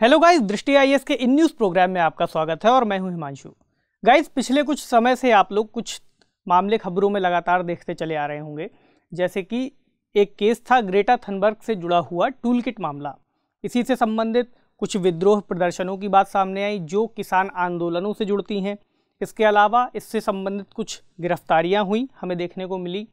Hello guys, दृष्टि IAS के in news programme में आपका स्वागत है और मैं हूं हिमांशु। गाइस, पिछले कुछ समय से आप लोग कुछ मामले खबरों में लगातार देखते चले आ रहे होंगे, जैसे कि एक केस था ग्रेटा थनबर्ग से जुड़ा हुआ टूल किट मामला। इसी से संबंधित कुछ विद्रोह प्रदर्शनों की बात सामने आई जो किसान आंदोलनों से जुड़ती हैं। इसके अलावा इससे संबंधित कुछ गिरफ्तारियाँ हुई हमें देखने को मिली,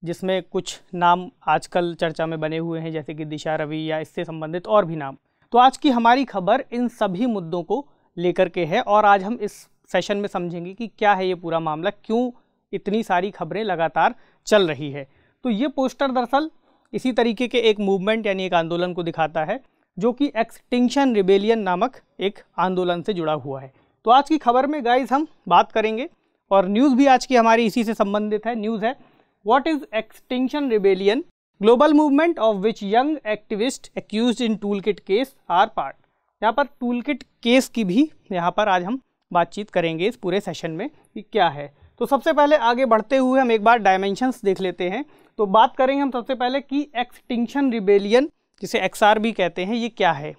जिसमें कुछ नाम आजकल चर्चा में बने हुए हैं, जैसे कि दिशा रवि या इससे संबंधित और भी नाम। तो आज की हमारी खबर इन सभी मुद्दों को लेकर के है और आज हम इस सेशन में समझेंगे कि क्या है ये पूरा मामला, क्यों इतनी सारी खबरें लगातार चल रही है। तो ये पोस्टर दरअसल इसी तरीके के एक मूवमेंट यानी एक आंदोलन को दिखाता है जो कि एक्सटिंक्शन रिबेलियन नामक एक आंदोलन से जुड़ा हुआ है। तो आज की खबर में गाइज हम बात करेंगे और न्यूज़ भी आज की हमारी इसी से संबंधित है। न्यूज़ है what is extinction rebellion, global movement of which young activist accused in toolkit case are part. यहाँ पर टूलकिट केस की भी यहाँ पर आज हम बातचीत करेंगे इस पूरे सेशन में कि क्या है। तो सबसे पहले आगे बढ़ते हुए हम एक बार डायमेंशंस देख लेते हैं। तो बात करेंगे हम सबसे पहले कि एक्सटिंक्शन रिबेलियन, जिसे एक्सआर भी कहते हैं, ये क्या है,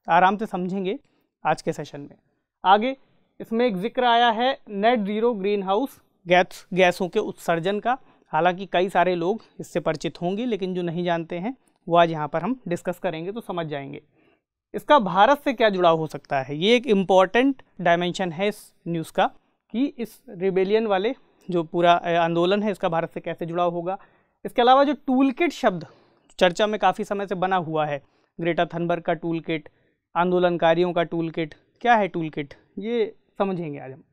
आराम से समझेंगे आज के सेशन में। आगे इसमें एक जिक्र आया है नेट ज़ीरो ग्रीन हाउस गैसों के उत्सर्जन का। हालांकि कई सारे लोग इससे परिचित होंगे, लेकिन जो नहीं जानते हैं वो आज यहाँ पर हम डिस्कस करेंगे तो समझ जाएंगे। इसका भारत से क्या जुड़ाव हो सकता है, ये एक इम्पॉर्टेंट डायमेंशन है इस न्यूज़ का कि इस रिबेलियन वाले जो पूरा आंदोलन है इसका भारत से कैसे जुड़ाव होगा। इसके अलावा जो टूल किट शब्द चर्चा में काफ़ी समय से बना हुआ है, ग्रेटा थनबर्ग का टूल किट, आंदोलनकारियों का टूल किट, क्या है टूल किट, ये समझेंगे आज हम।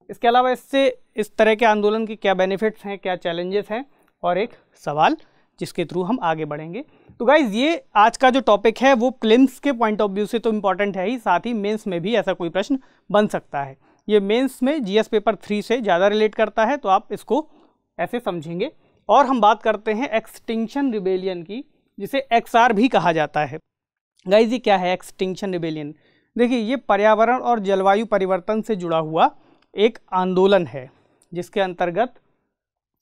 इसके अलावा इससे इस तरह के आंदोलन के क्या बेनिफिट्स हैं, क्या चैलेंजेस हैं, और एक सवाल जिसके थ्रू हम आगे बढ़ेंगे। तो गाइज़, ये आज का जो टॉपिक है वो प्रीलिम्स के पॉइंट ऑफ व्यू से तो इम्पॉर्टेंट है ही, साथ ही मेंस में भी ऐसा कोई प्रश्न बन सकता है। ये मेंस में जीएस पेपर 3 से ज़्यादा रिलेट करता है, तो आप इसको ऐसे समझेंगे। और हम बात करते हैं एक्सटिंक्शन रिबेलियन की, जिसे एक्सआर भी कहा जाता है। गाइज़, ये क्या है एक्सटिंक्शन रिबेलियन? देखिए, ये पर्यावरण और जलवायु परिवर्तन से जुड़ा हुआ एक आंदोलन है, जिसके अंतर्गत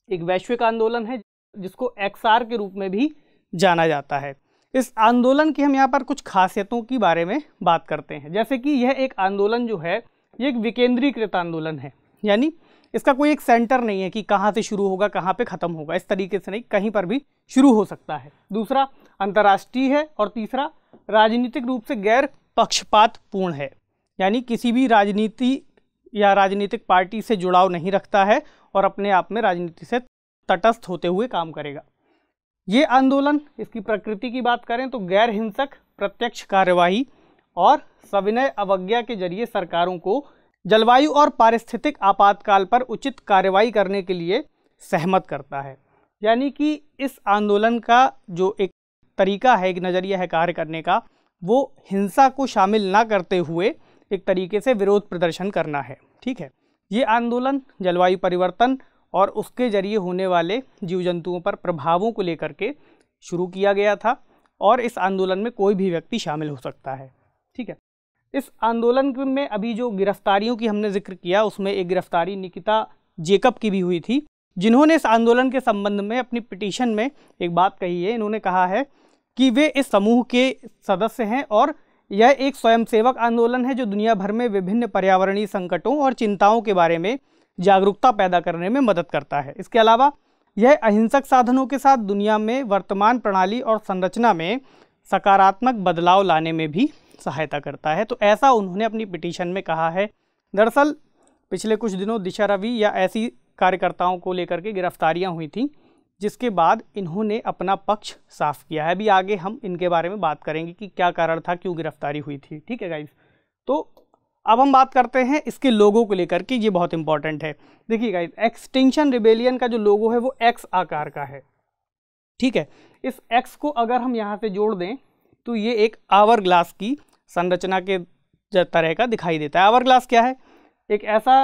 एक वैश्विक आंदोलन है जिसको एक्सआर के रूप में भी जाना जाता है। इस आंदोलन की हम यहाँ पर कुछ खासियतों के बारे में बात करते हैं, जैसे कि यह एक आंदोलन जो है ये एक विकेंद्रीकृत आंदोलन है, यानी इसका कोई एक सेंटर नहीं है कि कहाँ से शुरू होगा कहाँ पे ख़त्म होगा, इस तरीके से नहीं, कहीं पर भी शुरू हो सकता है। दूसरा, अंतर्राष्ट्रीय है। और तीसरा, राजनीतिक रूप से गैर पक्षपातपूर्ण है, यानी किसी भी राजनीति या राजनीतिक पार्टी से जुड़ाव नहीं रखता है और अपने आप में राजनीति से तटस्थ होते हुए काम करेगा। ये आंदोलन, इसकी प्रकृति की बात करें तो गैर हिंसक, प्रत्यक्ष कार्यवाही और सविनय अवज्ञा के जरिए सरकारों को जलवायु और पारिस्थितिक आपातकाल पर उचित कार्रवाई करने के लिए सहमत करता है। यानी कि इस आंदोलन का जो एक तरीका है, एक नज़रिया है कार्य करने का, वो हिंसा को शामिल ना करते हुए एक तरीके से विरोध प्रदर्शन करना है। ठीक है, ये आंदोलन जलवायु परिवर्तन और उसके जरिए होने वाले जीव जंतुओं पर प्रभावों को लेकर के शुरू किया गया था और इस आंदोलन में कोई भी व्यक्ति शामिल हो सकता है। ठीक है, इस आंदोलन में अभी जो गिरफ्तारियों की हमने जिक्र किया, उसमें एक गिरफ्तारी निकिता जेकब की भी हुई थी, जिन्होंने इस आंदोलन के संबंध में अपनी पिटीशन में एक बात कही है। इन्होंने कहा है कि वे इस समूह के सदस्य हैं और यह एक स्वयंसेवक आंदोलन है जो दुनिया भर में विभिन्न पर्यावरणीय संकटों और चिंताओं के बारे में जागरूकता पैदा करने में मदद करता है। इसके अलावा यह अहिंसक साधनों के साथ दुनिया में वर्तमान प्रणाली और संरचना में सकारात्मक बदलाव लाने में भी सहायता करता है। तो ऐसा उन्होंने अपनी पिटीशन में कहा है। दरअसल पिछले कुछ दिनों दिशा रवि या ऐसी कार्यकर्ताओं को लेकर के गिरफ्तारियां हुई थी, जिसके बाद इन्होंने अपना पक्ष साफ किया है। अभी आगे हम इनके बारे में बात करेंगे कि क्या कारण था, क्यों गिरफ्तारी हुई थी। ठीक है गाइज, तो अब हम बात करते हैं इसके लोगो को लेकर के, ये बहुत इंपॉर्टेंट है। देखिए गाइज, एक्सटिंक्शन रिबेलियन का जो लोगो है वो एक्स आकार का है। ठीक है, इस एक्स को अगर हम यहाँ से जोड़ दें तो ये एक आवर ग्लास की संरचना के तरह का दिखाई देता है। आवर ग्लास क्या है? एक ऐसा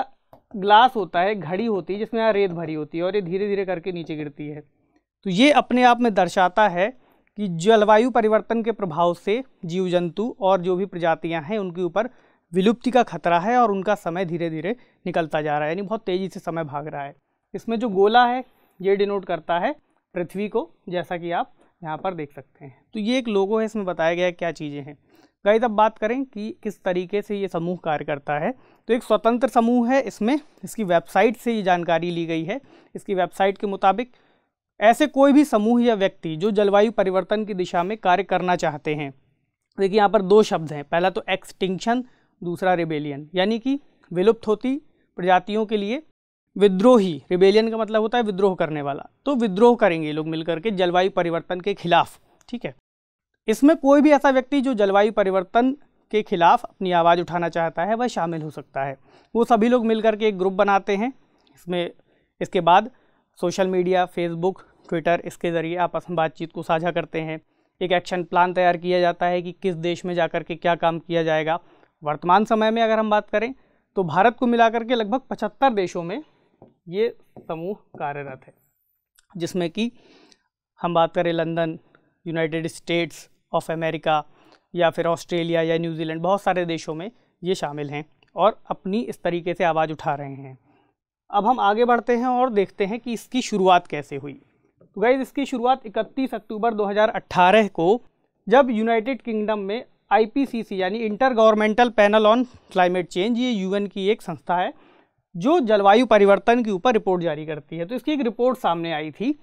ग्लास होता है, घड़ी होती है जिसमें यहाँ रेत भरी होती है और ये धीरे धीरे करके नीचे गिरती है। तो ये अपने आप में दर्शाता है कि जलवायु परिवर्तन के प्रभाव से जीव जंतु और जो भी प्रजातियां हैं उनके ऊपर विलुप्ति का खतरा है और उनका समय धीरे धीरे निकलता जा रहा है, यानी बहुत तेज़ी से समय भाग रहा है। इसमें जो गोला है ये डिनोट करता है पृथ्वी को, जैसा कि आप यहाँ पर देख सकते हैं। तो ये एक लोगो है, इसमें बताया गया है क्या चीज़ें हैं। गाइस अब बात करें कि किस तरीके से ये समूह कार्य करता है, तो एक स्वतंत्र समूह है। इसमें इसकी वेबसाइट से ये जानकारी ली गई है। इसकी वेबसाइट के मुताबिक ऐसे कोई भी समूह या व्यक्ति जो जलवायु परिवर्तन की दिशा में कार्य करना चाहते हैं। देखिए यहाँ पर दो शब्द हैं, पहला तो एक्सटिंक्शन, दूसरा रिबेलियन, यानी कि विलुप्त होती प्रजातियों के लिए विद्रोही। रिबेलियन का मतलब होता है विद्रोह करने वाला, तो विद्रोह करेंगे लोग मिलकर के जलवायु परिवर्तन के खिलाफ। ठीक है, इसमें कोई भी ऐसा व्यक्ति जो जलवायु परिवर्तन के खिलाफ अपनी आवाज़ उठाना चाहता है वह शामिल हो सकता है। वो सभी लोग मिलकर के एक ग्रुप बनाते हैं। इसके बाद सोशल मीडिया, फेसबुक, ट्विटर, इसके ज़रिए आपस में बातचीत को साझा करते हैं। एक एक्शन प्लान तैयार किया जाता है कि किस देश में जाकर के क्या काम किया जाएगा। वर्तमान समय में अगर हम बात करें तो भारत को मिलाकर के लगभग 75 देशों में ये समूह कार्यरत है, जिसमें कि हम बात करें London, United states of America या फिर ऑस्ट्रेलिया या न्यूजीलैंड, बहुत सारे देशों में ये शामिल हैं और अपनी इस तरीके से आवाज़ उठा रहे हैं। अब हम आगे बढ़ते हैं और देखते हैं कि इसकी शुरुआत कैसे हुई। तो गाइस इसकी शुरुआत 31 अक्टूबर 2018 को जब यूनाइटेड किंगडम में IPCC यानी inter governmental panel on climate change, ये UN की एक संस्था है जो जलवायु परिवर्तन के ऊपर रिपोर्ट जारी करती है। तो इसकी एक रिपोर्ट सामने आई थी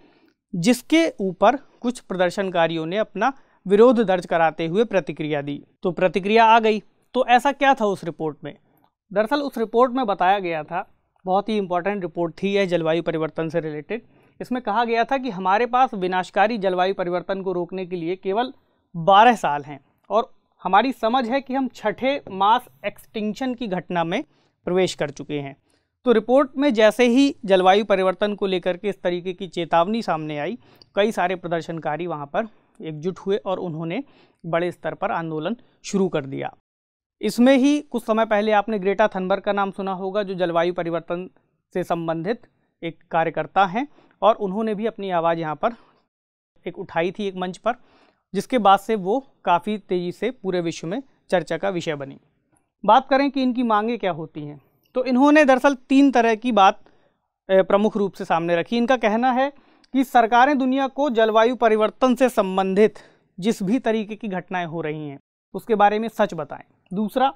जिसके ऊपर कुछ प्रदर्शनकारियों ने अपना विरोध दर्ज कराते हुए प्रतिक्रिया दी। तो प्रतिक्रिया आ गई। तो ऐसा क्या था उस रिपोर्ट में? दरअसल उस रिपोर्ट में बताया गया था, बहुत ही इंपॉर्टेंट रिपोर्ट थी यह जलवायु परिवर्तन से रिलेटेड। इसमें कहा गया था कि हमारे पास विनाशकारी जलवायु परिवर्तन को रोकने के लिए केवल 12 साल हैं और हमारी समझ है कि हम छठे मास एक्सटिंक्शन की घटना में प्रवेश कर चुके हैं। तो रिपोर्ट में जैसे ही जलवायु परिवर्तन को लेकर के इस तरीके की चेतावनी सामने आई, कई सारे प्रदर्शनकारी वहाँ पर एकजुट हुए और उन्होंने बड़े स्तर पर आंदोलन शुरू कर दिया। इसमें ही कुछ समय पहले आपने ग्रेटा थनबर्ग का नाम सुना होगा, जो जलवायु परिवर्तन से संबंधित एक कार्यकर्ता हैं और उन्होंने भी अपनी आवाज़ यहाँ पर एक उठाई थी एक मंच पर, जिसके बाद से वो काफ़ी तेज़ी से पूरे विश्व में चर्चा का विषय बनी। बात करें कि इनकी मांगें क्या होती हैं, तो इन्होंने दरअसल 3 तरह की बात प्रमुख रूप से सामने रखी। इनका कहना है कि सरकारें दुनिया को जलवायु परिवर्तन से संबंधित जिस भी तरीके की घटनाएं हो रही हैं उसके बारे में सच बताएं। दूसरा,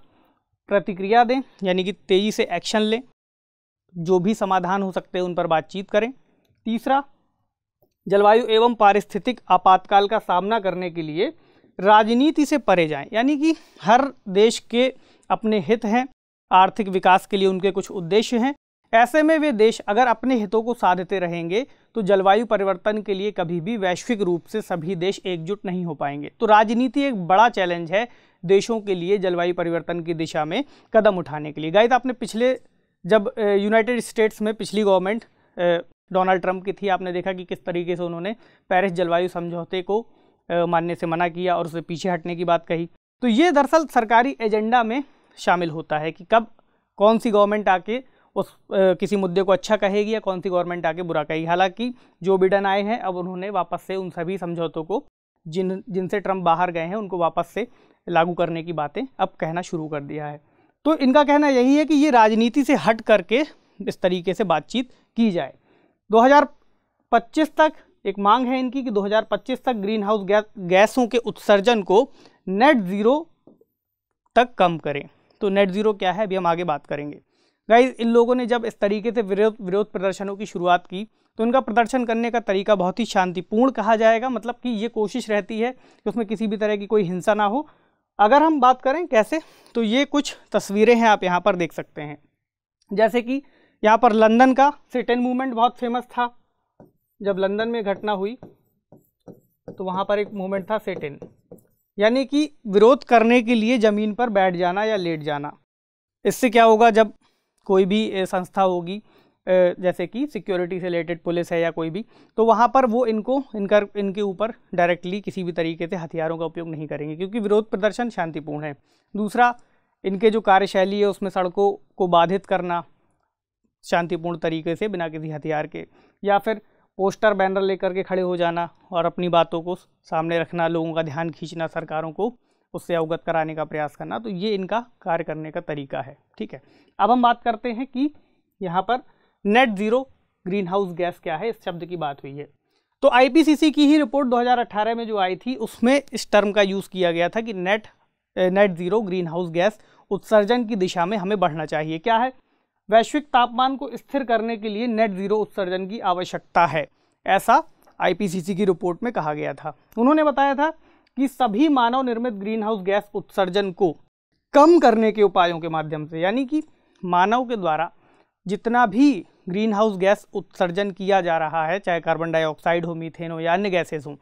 प्रतिक्रिया दें, यानी कि तेज़ी से एक्शन लें, जो भी समाधान हो सकते हैं उन पर बातचीत करें। तीसरा, जलवायु एवं पारिस्थितिक आपातकाल का सामना करने के लिए राजनीति से परे जाएं, यानी कि हर देश के अपने हित हैं, आर्थिक विकास के लिए उनके कुछ उद्देश्य हैं। ऐसे में वे देश अगर अपने हितों को साधते रहेंगे तो जलवायु परिवर्तन के लिए कभी भी वैश्विक रूप से सभी देश एकजुट नहीं हो पाएंगे। तो राजनीति एक बड़ा चैलेंज है देशों के लिए जलवायु परिवर्तन की दिशा में कदम उठाने के लिए। गाइस आपने पिछले जब यूनाइटेड स्टेट्स में पिछली गवर्नमेंट डोनाल्ड ट्रंप की थी, आपने देखा कि किस तरीके से उन्होंने पेरिस जलवायु समझौते को मानने से मना किया और उससे पीछे हटने की बात कही। तो ये दरअसल सरकारी एजेंडा में शामिल होता है कि कब कौन सी गवर्नमेंट आके उस किसी मुद्दे को अच्छा कहेगी या कौन सी गवर्नमेंट आके बुरा कहेगी। हालांकि जो बिडेन आए हैं अब उन्होंने वापस से उन सभी समझौतों को जिनसे ट्रंप बाहर गए हैं उनको वापस से लागू करने की बातें अब कहना शुरू कर दिया है। तो इनका कहना यही है कि ये राजनीति से हट करके इस तरीके से बातचीत की जाए। 2025 तक एक मांग है इनकी कि 2025 तक ग्रीन हाउस गैसों के उत्सर्जन को नेट ज़ीरो तक कम करें। तो नेट ज़ीरो क्या है अभी हम आगे बात करेंगे। गाइस इन लोगों ने जब इस तरीके से विरोध प्रदर्शनों की शुरुआत की तो इनका प्रदर्शन करने का तरीका बहुत ही शांतिपूर्ण कहा जाएगा, मतलब कि ये कोशिश रहती है कि उसमें किसी भी तरह की कोई हिंसा ना हो। अगर हम बात करें कैसे, तो ये कुछ तस्वीरें हैं आप यहाँ पर देख सकते हैं। जैसे कि यहाँ पर लंदन का सिट इन मूवमेंट बहुत फेमस था। जब लंदन में घटना हुई तो वहाँ पर एक मूवमेंट था सिट इन, यानी कि विरोध करने के लिए ज़मीन पर बैठ जाना या लेट जाना। इससे क्या होगा, जब कोई भी संस्था होगी जैसे कि सिक्योरिटी से रिलेटेड पुलिस है या कोई भी, तो वहाँ पर वो इनके ऊपर डायरेक्टली किसी भी तरीके से हथियारों का उपयोग नहीं करेंगे, क्योंकि विरोध प्रदर्शन शांतिपूर्ण है। दूसरा, इनके जो कार्यशैली है उसमें सड़कों को बाधित करना शांतिपूर्ण तरीके से बिना किसी हथियार के, या फिर पोस्टर बैनर लेकर के खड़े हो जाना और अपनी बातों को सामने रखना, लोगों का ध्यान खींचना, सरकारों को उससे अवगत कराने का प्रयास करना। तो ये इनका कार्य करने का तरीका है। ठीक है, अब हम बात करते हैं कि यहाँ पर net zero green house gas क्या है, इस शब्द की बात हुई है। तो आईपीसीसी की ही रिपोर्ट 2018 में जो आई थी उसमें इस टर्म का यूज़ किया गया था कि net zero green house gas उत्सर्जन की दिशा में हमें बढ़ना चाहिए। क्या है, वैश्विक तापमान को स्थिर करने के लिए नेट ज़ीरो उत्सर्जन की आवश्यकता है, ऐसा आईपीसीसी की रिपोर्ट में कहा गया था। उन्होंने बताया था कि सभी मानव निर्मित ग्रीन हाउस गैस उत्सर्जन को कम करने के उपायों के माध्यम से, यानी कि मानव के द्वारा जितना भी ग्रीन हाउस गैस उत्सर्जन किया जा रहा है, चाहे कार्बन डाइऑक्साइड हो, मीथेन हो या अन्य गैसेस हों,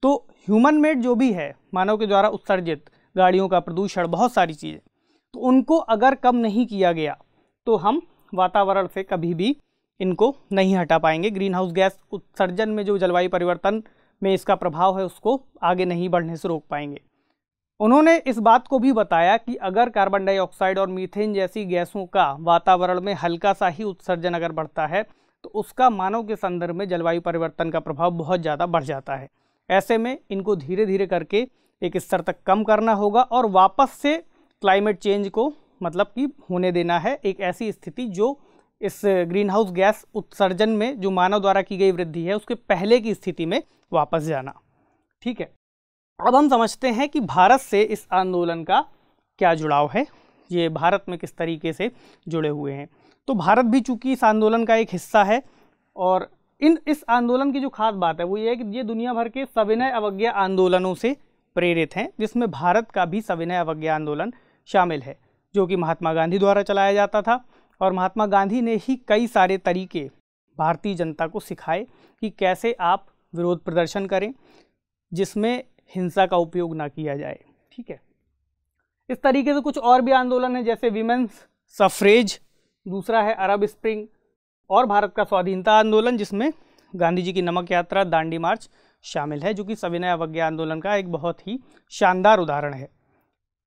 तो ह्यूमन मेड जो भी है, मानव के द्वारा उत्सर्जित, गाड़ियों का प्रदूषण, बहुत सारी चीज़ें, तो उनको अगर कम नहीं किया गया तो हम वातावरण से कभी भी इनको नहीं हटा पाएंगे। ग्रीन हाउस गैस उत्सर्जन में जो जलवायु परिवर्तन में इसका प्रभाव है उसको आगे नहीं बढ़ने से रोक पाएंगे। उन्होंने इस बात को भी बताया कि अगर कार्बन डाइऑक्साइड और मीथेन जैसी गैसों का वातावरण में हल्का सा ही उत्सर्जन अगर बढ़ता है तो उसका मानव के संदर्भ में जलवायु परिवर्तन का प्रभाव बहुत ज़्यादा बढ़ जाता है। ऐसे में इनको धीरे धीरे करके एक स्तर तक कम करना होगा और वापस से क्लाइमेट चेंज को मतलब कि होने देना है, एक ऐसी स्थिति जो इस ग्रीन हाउस गैस उत्सर्जन में जो मानव द्वारा की गई वृद्धि है उसके पहले की स्थिति में वापस जाना। ठीक है, अब हम समझते हैं कि भारत से इस आंदोलन का क्या जुड़ाव है, ये भारत में किस तरीके से जुड़े हुए हैं। तो भारत भी चूंकि इस आंदोलन का एक हिस्सा है और इस आंदोलन की जो खास बात है वो ये है कि ये दुनिया भर के सविनय अवज्ञा आंदोलनों से प्रेरित हैं, जिसमें भारत का भी सविनय अवज्ञा आंदोलन शामिल है, जो कि महात्मा गांधी द्वारा चलाया जाता था। और महात्मा गांधी ने ही कई सारे तरीके भारतीय जनता को सिखाए कि कैसे आप विरोध प्रदर्शन करें जिसमें हिंसा का उपयोग ना किया जाए। ठीक है, इस तरीके से कुछ और भी आंदोलन है, जैसे विमेंस सफरेज, दूसरा है अरब स्प्रिंग और भारत का स्वाधीनता आंदोलन, जिसमें गांधी जी की नमक यात्रा, दांडी मार्च शामिल है, जो कि सविनय अवज्ञा आंदोलन का एक बहुत ही शानदार उदाहरण है।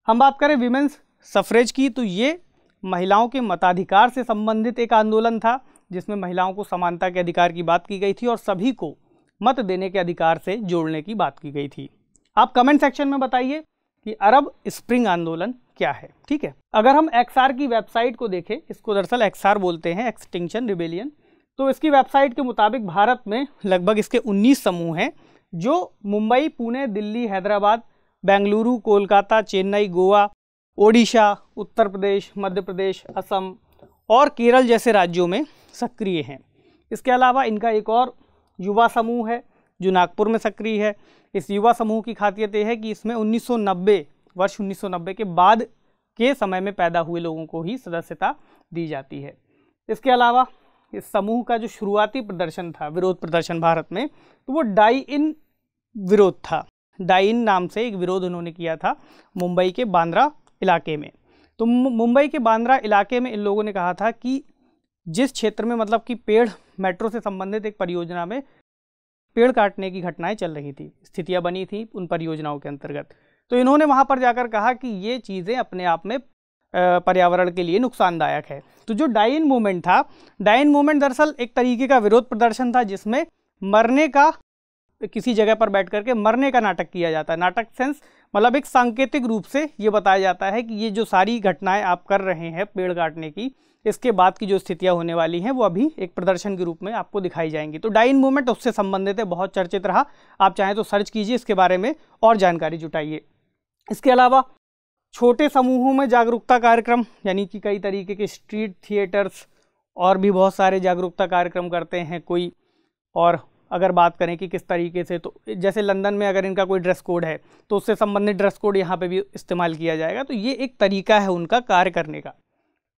हम बात करें विमेंस सफरेज की, तो ये महिलाओं के मताधिकार से संबंधित एक आंदोलन था, जिसमें महिलाओं को समानता के अधिकार की बात की गई थी और सभी को मत देने के अधिकार से जोड़ने की बात की गई थी। आप कमेंट सेक्शन में बताइए कि अरब स्प्रिंग आंदोलन क्या है। ठीक है, अगर हम एक्सआर की वेबसाइट को देखें, इसको दरअसल एक्सआर बोलते हैं, एक्सटिंक्शन रिबेलियन, तो इसकी वेबसाइट के मुताबिक भारत में लगभग इसके 19 समूह हैं जो मुंबई, पुणे, दिल्ली, हैदराबाद, बेंगलुरु, कोलकाता, चेन्नई, गोवा, ओडिशा, उत्तर प्रदेश, मध्य प्रदेश, असम और केरल जैसे राज्यों में सक्रिय हैं। इसके अलावा इनका एक और युवा समूह है जो नागपुर में सक्रिय है। इस युवा समूह की खासियत यह है कि इसमें 1990 के बाद के समय में पैदा हुए लोगों को ही सदस्यता दी जाती है। इसके अलावा इस समूह का जो शुरुआती प्रदर्शन था, विरोध प्रदर्शन भारत में, तो वो डाई इन विरोध था। डाई इन नाम से एक विरोध उन्होंने किया था मुंबई के बांद्रा इलाके में। तो मुंबई के बांद्रा इलाके में इन लोगों ने कहा था कि जिस क्षेत्र में मतलब कि पेड़ मेट्रो से संबंधित एक परियोजना में पेड़ काटने की घटनाएं चल रही थी, स्थितियां बनी थी उन परियोजनाओं के अंतर्गत, तो इन्होंने वहां पर जाकर कहा कि ये चीज़ें अपने आप में पर्यावरण के लिए नुकसानदायक है। तो जो डाई इन मूवमेंट था, डाई इन मूवमेंट दरअसल एक तरीके का विरोध प्रदर्शन था जिसमें मरने का, किसी जगह पर बैठ करके मरने का नाटक किया जाता है। नाटक सेंस मतलब एक सांकेतिक रूप से ये बताया जाता है कि ये जो सारी घटनाएं आप कर रहे हैं पेड़ काटने की, इसके बाद की जो स्थितियां होने वाली हैं वो अभी एक प्रदर्शन के रूप में आपको दिखाई जाएंगी। तो डाई इन मूवमेंट उससे संबंधित है, बहुत चर्चित रहा। आप चाहें तो सर्च कीजिए इसके बारे में और जानकारी जुटाइए। इसके अलावा छोटे समूहों में जागरूकता कार्यक्रम, यानी कि कई तरीके के स्ट्रीट थिएटर्स और भी बहुत सारे जागरूकता कार्यक्रम करते हैं कोई। और अगर बात करें कि किस तरीके से, तो जैसे लंदन में अगर इनका कोई ड्रेस कोड है तो उससे संबंधित ड्रेस कोड यहाँ पे भी इस्तेमाल किया जाएगा। तो ये एक तरीका है उनका कार्य करने का।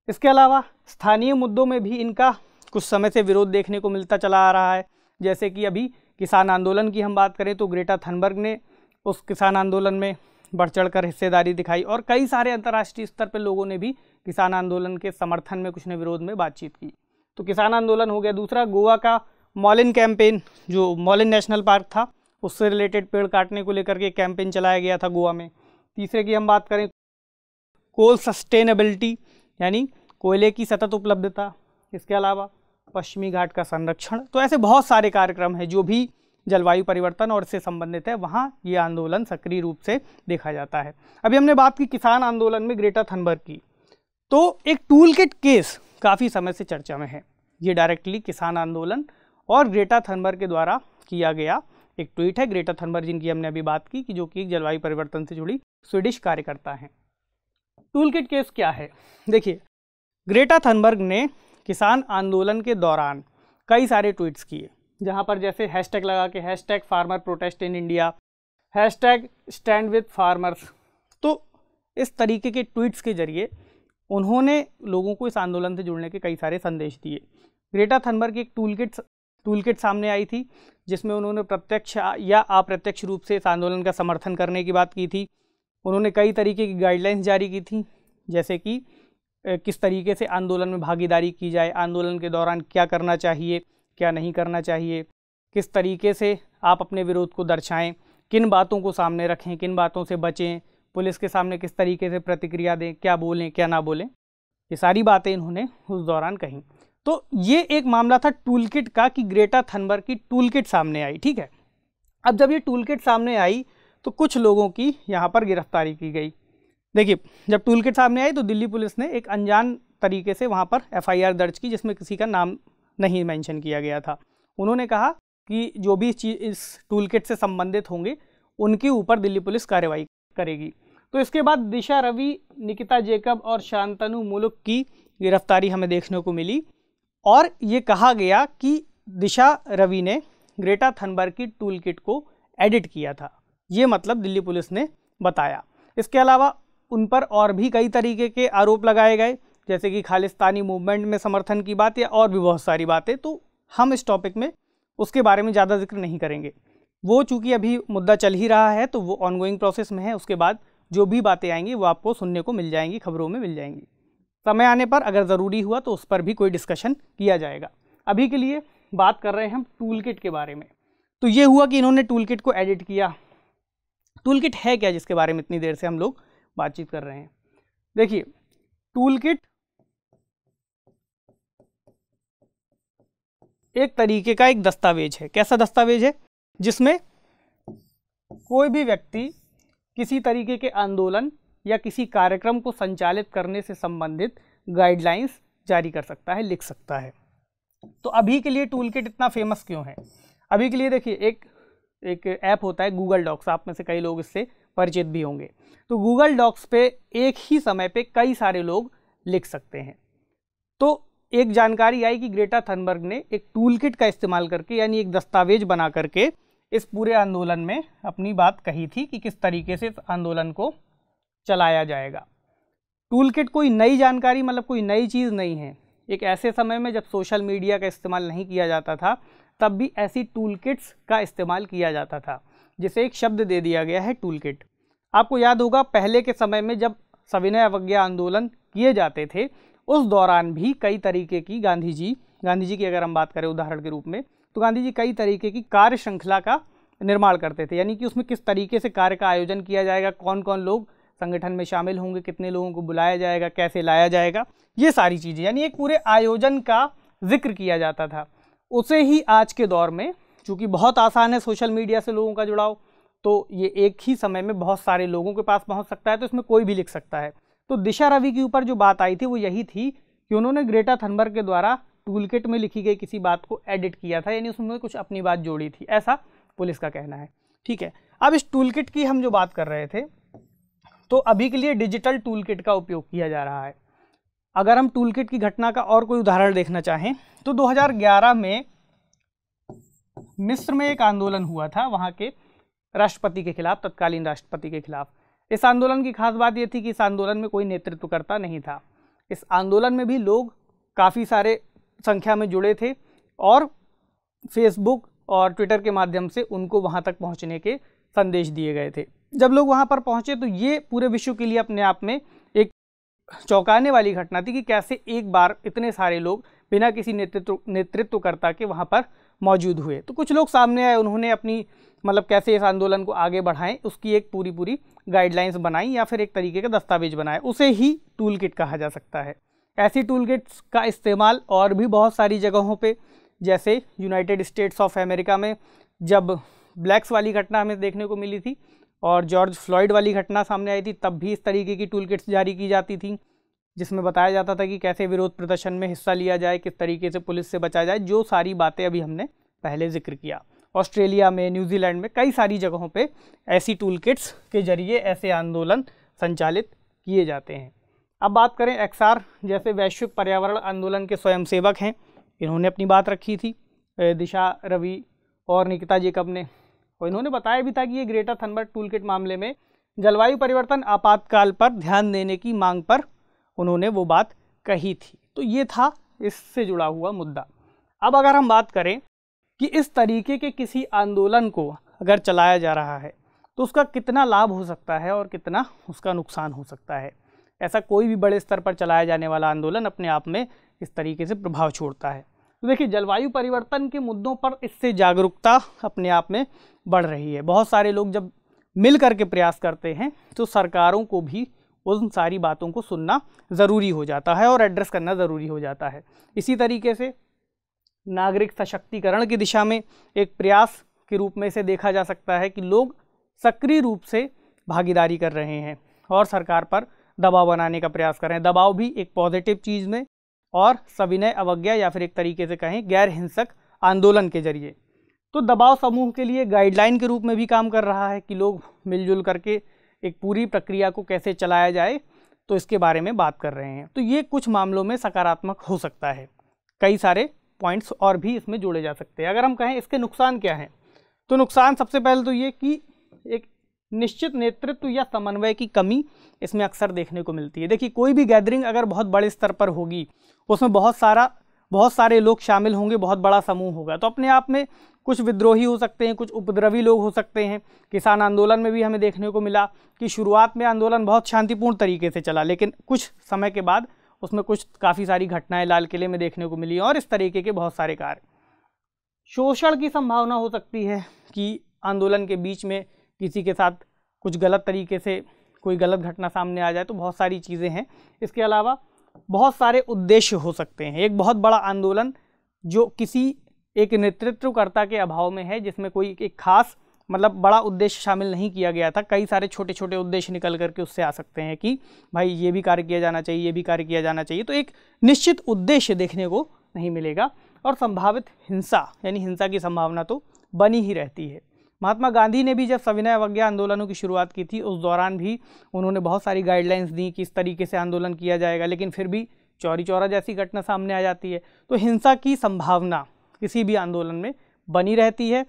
इसके अलावा स्थानीय मुद्दों में भी इनका कुछ समय से विरोध देखने को मिलता चला आ रहा है। जैसे कि अभी किसान आंदोलन की हम बात करें तो ग्रेटा थनबर्ग ने उस किसान आंदोलन में बढ़ चढ़ कर हिस्सेदारी दिखाई और कई सारे अंतर्राष्ट्रीय स्तर पर लोगों ने भी किसान आंदोलन के समर्थन में, कुछ ने विरोध में बातचीत की। तो किसान आंदोलन हो गया। दूसरा, गोवा का मॉलिन कैंपेन, जो मॉलिन नेशनल पार्क था उससे रिलेटेड पेड़ काटने को लेकर के कैंपेन चलाया गया था गोवा में। तीसरे की हम बात करें, कोल सस्टेनेबिलिटी, यानी कोयले की सतत उपलब्धता। इसके अलावा पश्चिमी घाट का संरक्षण। तो ऐसे बहुत सारे कार्यक्रम हैं जो भी जलवायु परिवर्तन और इससे संबंधित है, वहाँ ये आंदोलन सक्रिय रूप से देखा जाता है। अभी हमने बात की किसान आंदोलन में ग्रेटा थनबर्ग की, तो एक टूल किट केस काफ़ी समय से चर्चा में है। ये डायरेक्टली किसान आंदोलन और ग्रेटा थनबर्ग के द्वारा किया गया एक ट्वीट है ग्रेटा थनबर्ग, जिनकी हमने अभी बात की कि जो कि जलवायु परिवर्तन से जुड़ी स्वीडिश कार्यकर्ता हैं। टूल किट केस क्या है? देखिए, ग्रेटा थनबर्ग ने किसान आंदोलन के दौरान कई सारे ट्वीट्स किए, जहां पर जैसे हैशटैग लगा के hashtag farmer protest in India, hashtag stand with farmers. तो इस तरीके के ट्वीट्स के जरिए उन्होंने लोगों को इस आंदोलन से जुड़ने के कई सारे संदेश दिए। ग्रेटा थनबर्ग की एक टूल किट सामने आई थी, जिसमें उन्होंने प्रत्यक्ष या अप्रत्यक्ष रूप से इस आंदोलन का समर्थन करने की बात की थी। उन्होंने कई तरीके की गाइडलाइंस जारी की थी, जैसे कि किस तरीके से आंदोलन में भागीदारी की जाए, आंदोलन के दौरान क्या करना चाहिए, क्या नहीं करना चाहिए, किस तरीके से आप अपने विरोध को दर्शाएं, किन बातों को सामने रखें, किन बातों से बचें, पुलिस के सामने किस तरीके से प्रतिक्रिया दें, क्या बोलें क्या ना बोलें, ये सारी बातें इन्होंने उस दौरान कहीं। तो ये एक मामला था टूल किट का कि ग्रेटा थनबर्ग की टूल किट सामने आई। ठीक है, अब जब ये टूल किट सामने आई तो कुछ लोगों की यहाँ पर गिरफ्तारी की गई। देखिए, जब टूल किट सामने आई तो दिल्ली पुलिस ने एक अनजान तरीके से वहाँ पर FIR दर्ज की, जिसमें किसी का नाम नहीं मेंशन किया गया था। उन्होंने कहा कि जो भी चीज़ इस टूल किट से संबंधित होंगे उनके ऊपर दिल्ली पुलिस कार्रवाई करेगी। तो इसके बाद दिशा रवि, निकिता जेकब और शांतनु मुलुक की गिरफ्तारी हमें देखने को मिली, और ये कहा गया कि दिशा रवि ने ग्रेटा थनबर्ग की टूल किट को एडिट किया था। ये मतलब दिल्ली पुलिस ने बताया। इसके अलावा उन पर और भी कई तरीके के आरोप लगाए गए, जैसे कि खालिस्तानी मूवमेंट में समर्थन की बात या और भी बहुत सारी बातें। तो हम इस टॉपिक में उसके बारे में ज़्यादा जिक्र नहीं करेंगे, वो चूँकि अभी मुद्दा चल ही रहा है तो वो ऑनगोइंग प्रोसेस में है। उसके बाद जो भी बातें आएंगी वो आपको सुनने को मिल जाएंगी, खबरों में मिल जाएंगी। समय आने पर अगर ज़रूरी हुआ तो उस पर भी कोई डिस्कशन किया जाएगा। अभी के लिए बात कर रहे हैं हम टूल किट के बारे में। तो ये हुआ कि इन्होंने टूल किट को एडिट किया। टूल किट है क्या, जिसके बारे में इतनी देर से हम लोग बातचीत कर रहे हैं? देखिए, टूल किट एक तरीके का एक दस्तावेज है। कैसा दस्तावेज है? जिसमें कोई भी व्यक्ति किसी तरीके के आंदोलन या किसी कार्यक्रम को संचालित करने से संबंधित गाइडलाइंस जारी कर सकता है, लिख सकता है। तो अभी के लिए टूल किट इतना फेमस क्यों है? अभी के लिए देखिए, एक ऐप होता है गूगल डॉक्स, आप में से कई लोग इससे परिचित भी होंगे। तो गूगल डॉक्स पे एक ही समय पे कई सारे लोग लिख सकते हैं। तो एक जानकारी आई कि ग्रेटा थनबर्ग ने एक टूल किट का इस्तेमाल करके, यानी एक दस्तावेज बना करके इस पूरे आंदोलन में अपनी बात कही थी कि किस तरीके से इस आंदोलन को चलाया जाएगा। टूल किट कोई नई जानकारी, मतलब कोई नई चीज़ नहीं है। एक ऐसे समय में जब सोशल मीडिया का इस्तेमाल नहीं किया जाता था, तब भी ऐसी टूल किट्स का इस्तेमाल किया जाता था, जिसे एक शब्द दे दिया गया है टूल किट। आपको याद होगा, पहले के समय में जब सविनय अवज्ञा आंदोलन किए जाते थे, उस दौरान भी कई तरीके की गांधी जी की अगर हम बात करें उदाहरण के रूप में, तो गांधी जी कई तरीके की कार्य श्रृंखला का निर्माण करते थे। यानी कि उसमें किस तरीके से कार्य का आयोजन किया जाएगा, कौन कौन लोग संगठन में शामिल होंगे, कितने लोगों को बुलाया जाएगा, कैसे लाया जाएगा, ये सारी चीज़ें, यानी एक पूरे आयोजन का जिक्र किया जाता था। उसे ही आज के दौर में, चूँकि बहुत आसान है सोशल मीडिया से लोगों का जुड़ाव, तो ये एक ही समय में बहुत सारे लोगों के पास पहुँच सकता है, तो इसमें कोई भी लिख सकता है। तो दिशा रवि के ऊपर जो बात आई थी वो यही थी कि उन्होंने ग्रेटा थनबर्ग के द्वारा टूल किट में लिखी गई किसी बात को एडिट किया था, यानी उसमें कुछ अपनी बात जोड़ी थी, ऐसा पुलिस का कहना है। ठीक है, अब इस टूल किट की हम जो बात कर रहे थे, तो अभी के लिए डिजिटल टूल किट का उपयोग किया जा रहा है। अगर हम टूल किट की घटना का और कोई उदाहरण देखना चाहें तो 2011 में मिस्र में एक आंदोलन हुआ था, वहाँ के राष्ट्रपति के खिलाफ, तत्कालीन राष्ट्रपति के खिलाफ। इस आंदोलन की खास बात यह थी कि इस आंदोलन में कोई नेतृत्वकर्ता नहीं था। इस आंदोलन में भी लोग काफ़ी सारे संख्या में जुड़े थे और फेसबुक और ट्विटर के माध्यम से उनको वहाँ तक पहुँचने के संदेश दिए गए थे। जब लोग वहाँ पर पहुँचे तो ये पूरे विश्व के लिए अपने आप में एक चौंकाने वाली घटना थी कि कैसे एक बार इतने सारे लोग बिना किसी नेतृत्वकर्ता के वहाँ पर मौजूद हुए। तो कुछ लोग सामने आए, उन्होंने अपनी मतलब कैसे इस आंदोलन को आगे बढ़ाएं उसकी एक पूरी गाइडलाइंस बनाई या फिर एक तरीके का दस्तावेज बनाए, उसे ही टूल किट कहा जा सकता है। ऐसी टूल किट्स का इस्तेमाल और भी बहुत सारी जगहों पे, जैसे यूनाइटेड स्टेट्स ऑफ अमेरिका में जब ब्लैक्स वाली घटना हमें देखने को मिली थी और जॉर्ज फ्लॉयड वाली घटना सामने आई थी, तब भी इस तरीके की टूल किट्स जारी की जाती थी, जिसमें बताया जाता था कि कैसे विरोध प्रदर्शन में हिस्सा लिया जाए, किस तरीके से पुलिस से बचा जाए, जो सारी बातें अभी हमने पहले जिक्र किया। ऑस्ट्रेलिया में, न्यूजीलैंड में, कई सारी जगहों पे ऐसी टूल किट्स के जरिए ऐसे आंदोलन संचालित किए जाते हैं। अब बात करें एक्सआर जैसे वैश्विक पर्यावरण आंदोलन के स्वयंसेवक हैं, इन्होंने अपनी बात रखी थी, दिशा रवि और निकिता जेकब ने, और इन्होंने बताया भी था कि ये ग्रेटा थनबर्ग टूल किट मामले में जलवायु परिवर्तन आपातकाल पर ध्यान देने की मांग पर उन्होंने वो बात कही थी। तो ये था इससे जुड़ा हुआ मुद्दा। अब अगर हम बात करें कि इस तरीके के किसी आंदोलन को अगर चलाया जा रहा है तो उसका कितना लाभ हो सकता है और कितना उसका नुकसान हो सकता है। ऐसा कोई भी बड़े स्तर पर चलाया जाने वाला आंदोलन अपने आप में इस तरीके से प्रभाव छोड़ता है। तो देखिए, जलवायु परिवर्तन के मुद्दों पर इससे जागरूकता अपने आप में बढ़ रही है। बहुत सारे लोग जब मिल करके प्रयास करते हैं तो सरकारों को भी उन सारी बातों को सुनना ज़रूरी हो जाता है और एड्रेस करना ज़रूरी हो जाता है। इसी तरीके से नागरिक सशक्तिकरण की दिशा में एक प्रयास के रूप में इसे देखा जा सकता है कि लोग सक्रिय रूप से भागीदारी कर रहे हैं और सरकार पर दबाव बनाने का प्रयास कर रहे हैं। दबाव भी एक पॉजिटिव चीज़ में और सविनय अवज्ञा या फिर एक तरीके से कहें गैर हिंसक आंदोलन के जरिए। तो दबाव समूह के लिए गाइडलाइन के रूप में भी काम कर रहा है कि लोग मिलजुल करके एक पूरी प्रक्रिया को कैसे चलाया जाए, तो इसके बारे में बात कर रहे हैं। तो ये कुछ मामलों में सकारात्मक हो सकता है। कई सारे पॉइंट्स और भी इसमें जोड़े जा सकते हैं। अगर हम कहें इसके नुकसान क्या हैं, तो नुकसान सबसे पहले तो ये कि एक निश्चित नेतृत्व या समन्वय की कमी इसमें अक्सर देखने को मिलती है। देखिए, कोई भी गैदरिंग अगर बहुत बड़े स्तर पर होगी, उसमें बहुत सारे लोग शामिल होंगे, बहुत बड़ा समूह होगा, तो अपने आप में कुछ विद्रोही हो सकते हैं, कुछ उपद्रवी लोग हो सकते हैं। किसान आंदोलन में भी हमें देखने को मिला कि शुरुआत में आंदोलन बहुत शांतिपूर्ण तरीके से चला, लेकिन कुछ समय के बाद उसमें कुछ काफ़ी सारी घटनाएं लाल किले में देखने को मिली और इस तरीके के बहुत सारे कार्य। शोषण की संभावना हो सकती है कि आंदोलन के बीच में किसी के साथ कुछ गलत तरीके से कोई गलत घटना सामने आ जाए, तो बहुत सारी चीज़ें हैं। इसके अलावा बहुत सारे उद्देश्य हो सकते हैं। एक बहुत बड़ा आंदोलन जो किसी एक नेतृत्वकर्ता के अभाव में है, जिसमें कोई एक खास मतलब बड़ा उद्देश्य शामिल नहीं किया गया था, कई सारे छोटे छोटे उद्देश्य निकल करके उससे आ सकते हैं कि भाई ये भी कार्य किया जाना चाहिए, ये भी कार्य किया जाना चाहिए। तो एक निश्चित उद्देश्य देखने को नहीं मिलेगा और संभावित हिंसा यानी हिंसा की संभावना तो बनी ही रहती है। महात्मा गांधी ने भी जब सविनय अवज्ञा आंदोलनों की शुरुआत की थी, उस दौरान भी उन्होंने बहुत सारी गाइडलाइंस दी कि इस तरीके से आंदोलन किया जाएगा, लेकिन फिर भी चौरी चौरा जैसी घटना सामने आ जाती है। तो हिंसा की संभावना किसी भी आंदोलन में बनी रहती है।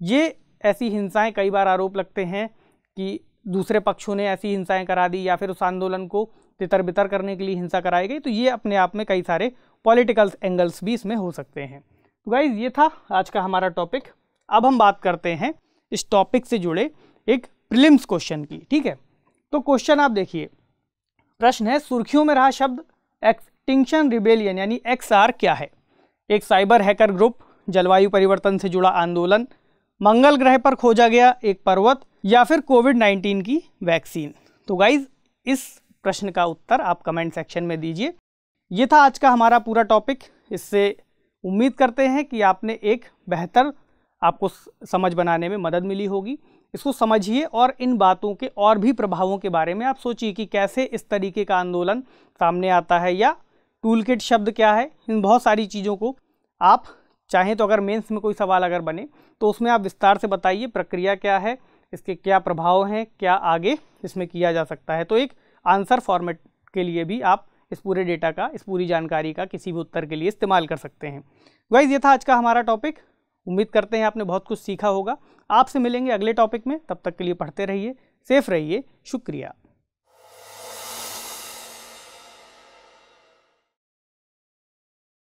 ये ऐसी हिंसाएं, कई बार आरोप लगते हैं कि दूसरे पक्षों ने ऐसी हिंसाएं करा दी या फिर उस आंदोलन को तितर बितर करने के लिए हिंसा कराई गई। तो ये अपने आप में कई सारे पॉलिटिकल एंगल्स भी इसमें हो सकते हैं। तो गाइज, ये था आज का हमारा टॉपिक। अब हम बात करते हैं इस टॉपिक से जुड़े एक प्रीलिम्स क्वेश्चन की। ठीक है, तो क्वेश्चन आप देखिए, प्रश्न है सुर्खियों में रहा शब्द एक्सटिंक्शन रिबेलियन यानी XR क्या है? एक साइबर हैकर ग्रुप, जलवायु परिवर्तन से जुड़ा आंदोलन, मंगल ग्रह पर खोजा गया एक पर्वत, या फिर कोविड-19 की वैक्सीन। तो गाइज, इस प्रश्न का उत्तर आप कमेंट सेक्शन में दीजिए। ये था आज का हमारा पूरा टॉपिक। इससे उम्मीद करते हैं कि आपने एक बेहतर आपको समझ बनाने में मदद मिली होगी। इसको समझिए और इन बातों के और भी प्रभावों के बारे में आप सोचिए कि कैसे इस तरीके का आंदोलन सामने आता है, या टूल किट शब्द क्या है। इन बहुत सारी चीज़ों को आप चाहें तो अगर मेंस में कोई सवाल अगर बने तो उसमें आप विस्तार से बताइए, प्रक्रिया क्या है, इसके क्या प्रभाव हैं, क्या आगे इसमें किया जा सकता है। तो एक आंसर फॉर्मेट के लिए भी आप इस पूरे डेटा का, इस पूरी जानकारी का किसी भी उत्तर के लिए इस्तेमाल कर सकते हैं। गाइस, ये था आज का हमारा टॉपिक। उम्मीद करते हैं आपने बहुत कुछ सीखा होगा। आपसे मिलेंगे अगले टॉपिक में, तब तक के लिए पढ़ते रहिए, सेफ रहिए। शुक्रिया।